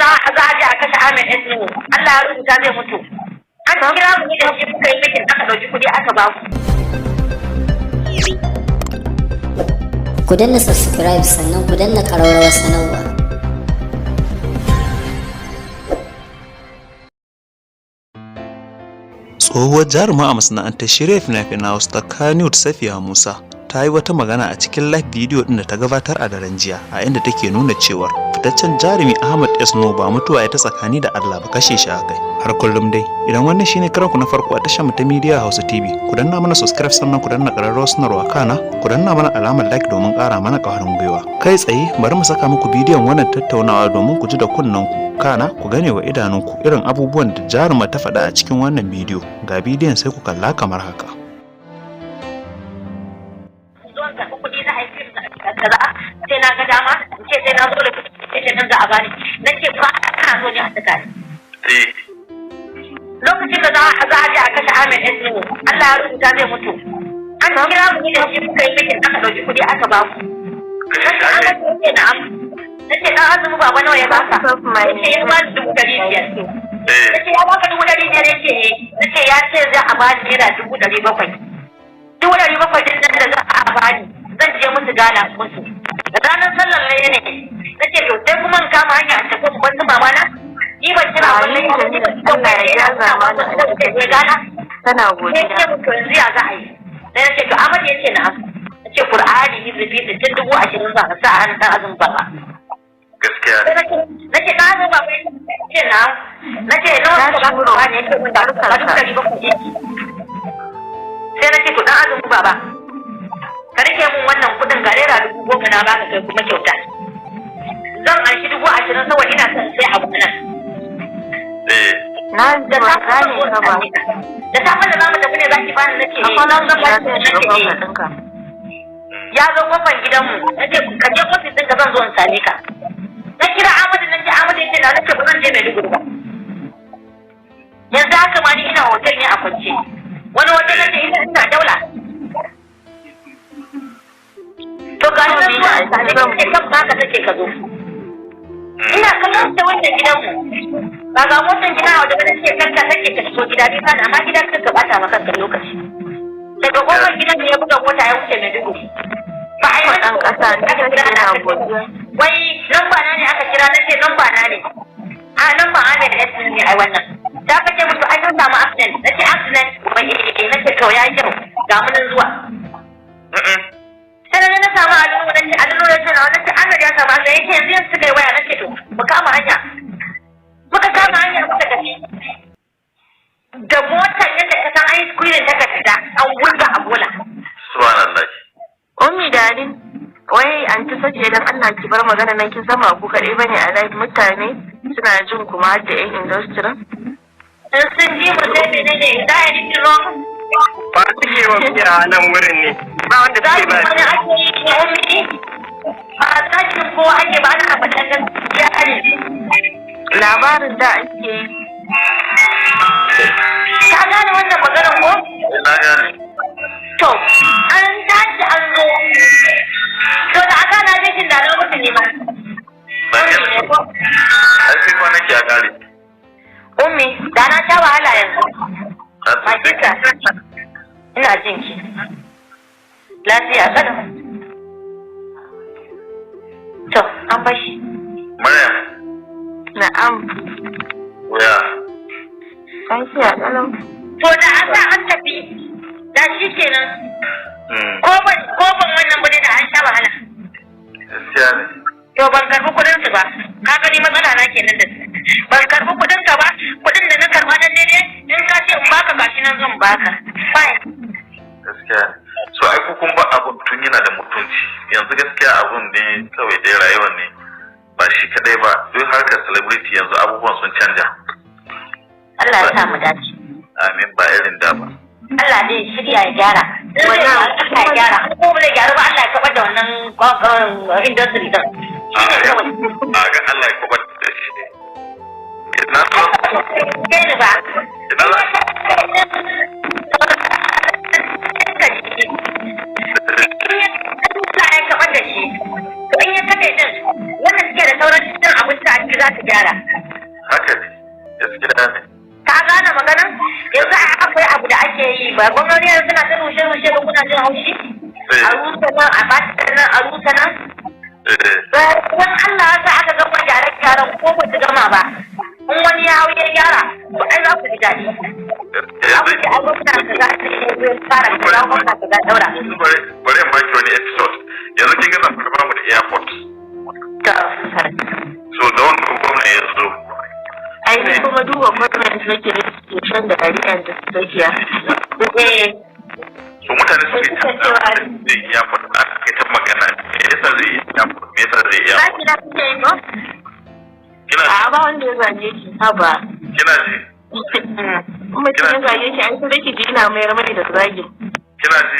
za a je a kashe Ahmed Esnu, Allah ya rubuta zai mutu. An kira mu da shi kuka yi mitin aka ɗauki kuɗi aka ba ku. Ku danna subscribe sannan ku danna ƙararrawar sanarwa. Tsohuwar jaruma a masana'antar shirya fina-finai Hausa ta Kannywood Safiya Musa ta yi wata magana a cikin live video din da ta gabatar a daren jiya, a inda take nuna cewar fitaccen jarumi Ahmed Esno ba mutuwa ya ta tsakani da Allah ba, kashe shi akai. Har kullum dai idan wannan shine karanku na farko a tashar mu ta Media Hausa TV, ku danna mana subscribe sannan ku danna ƙararrawar sanarwa, kana ku danna mana alamar like domin ƙara mana ƙwarin gwiwa. Kai tsaye bari mu saka muku bidiyon wannan tattaunawa domin ku ji da kunnanku, kana ku gane wa idanunku irin abubuwan da jaruma ta faɗa a cikin wannan bidiyo. Ga bidiyon sai ku kalla kamar haka. Sai na ga dama in ce sai na zo da kuɗi nan za a bani, na ce ba ana so ne a saka ni. Lokacin da za a je a kashe Ahmed Esnu, Allah ya rubuta zai mutu. An kira mu da shi kuka yi mitin aka ɗauki kuɗi aka ba ku. Na ce ɗan azumi baba nawa ya baka? Na ce ya ba ni 500. Na ce ya baka 500 ya ce na ce ya ce za a bani naira 700. 700 din nan da za a bani zan je musu gana musu. Da ranar sallar laye ne, na ce to sai kuma in kama hanya a tafi wasu mamana, ni ban kira wannan yanzu ni ban kira wannan ya zama da ya gana. Tana godiya. Sai ce mutu yanzu ya za a yi. Sai na ce to Ahmad ya ce na asu. Na ce Qur'ani hizifi 20,000 za ka sa a hannun ɗan azumin baba. Gaskiya. Na ce ɗan azumin baba ya ce na. Na ce nawa ka ba ku Qur'ani ya ce mun da duka 700. Sai na ce to ɗan azumin baba, ka rike mun wannan kudin ga naira 10,000 na baka kai kuma kyauta. Zan anshi 20,000 saboda ina son sai abu nan. Na ji ba gane ka ba. Da safe da zamu tafi ne zaki bani nace Akwai nan ga ya zai shiga kofar ɗinka. ya zo kofar gidanmu, nace ka je ofis ɗinka zan zo in same ka. Na kira Ahmadu nace Ahmadu yace na nace ba zan je Maiduguri ba. Yanzu haka ma ni ina hotel ne a kwance. Wani hotel nace ina Daula. To ga shi nan zuwa sani ne kan baka take ka zo. Ina kallon ta wannan gidanmu. Ba ga motan gida a wajen ce kanka take ka shigo gida dai kana amma gidan kanka bata maka kan lokaci. Daga kofar gidan ne ya buga mota ya wuce Maiduguri. Ba ai Ɗan ƙasa ne kake na godiya. wai lamba na ne aka kira nace lamba na ne. A lamba Ahmed Esnu ne ai wannan. Da ka ce musu ai sun samu accident. Nace accident wai nace to ya yi kyau ga mun zuwa. Sai na samu Aliyu nace Aliyu ya ce na nace Ahmed ya samu sai yake yanzu suka yi waya nace to mu kama hanya. Muka kama hanya muka tafi. Da motar yadda ka san ice cream ta fita an wurga a bola. Subhanallah. Ummi Dari, wai an ta sace dan Allah ki bar magana nan kin zama ku kaɗai bane a live, mutane suna jin kuma har da 'yan industry. In sun ji mu sai menene za a yi wrong. Ba su ke wa biya nan wurin ne, ba wanda Za suke su ba. wani ake yi ne ummi. Ba a tashin ko ake ba ana faɗan gaskiya ne. Labarin da ake yi. Ka gane wannan maganar ko? Na gane. To, an tashi an zo. To da aka na jikin da na mutu ne ma. Na gane. Ai sai kwanaki a kare. Ummi, da na sha wahala yanzu. Na Ma tsinci. kika. Ina jin ki. Lafiya kada. To, an bashi. Maryam. Na'am. Wuya. Lafiya ƙalau. To da an sa an tafi. Da shi kenan. Ko ban wannan bude da an sha wahala. Gaskiya ne. To ban karbi kudin su ba. Ka gani matsala na kenan da su. Ban karbi kudin ka ba. Kudin da na karba nan ne in ka ce in baka gashi nan zan baka. Fine. Gaskiya ne. So ai ku kun ba abun tun yana da mutunci. Yanzu gaskiya abun ne kawai dai rayuwar ne. Ba shi kadai ba. Duk harkar celebrity yanzu abubuwan sun canja. Allah ya sa mu dace. Amin, ba irin da ba. Allah dai shirya ya gyara. Wannan Allah ya gyara. Ko ba zai gyara ba Allah ya kabar da wannan industry din. A ga Allah ya kubar da shi. Ina so. Kai ba. Ina za. Allah ya kabar da shi. To in ya kake din wannan suke da sauran cikin abinci a ciki za su gyara. haka ne gaskiya ne ka gane maganar yanzu akwai abu da ake yi ba gwamnati yanzu suna ta rushe ba kuna jin haushi a rusa nan a bata nan a rusa nan wani Allah ya sa aka gama gyare-gyaren ko ba su gama ba in wani ya hau ya gyara to ai za ku ji daɗi abu da abubuwa ka za ta yi fara ka za ku ka ga daura bari in baki wani episode yanzu kin gana fara mu da airport so da wani gwamna ya zo ai ni kuma duba gwamnati nake institution da ariyan da tsakiya so mutane su ke cewa zai iya faɗa kai ta magana me yasa zai iya ba ki da kuke yi ba kina a ba wanda ya zage ki haba kina ji kuma kin zage ki an sai ki ji ina mai ramai da zage kina ji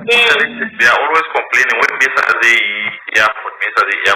they are always complaining wani me yasa zai iya me yasa zai iya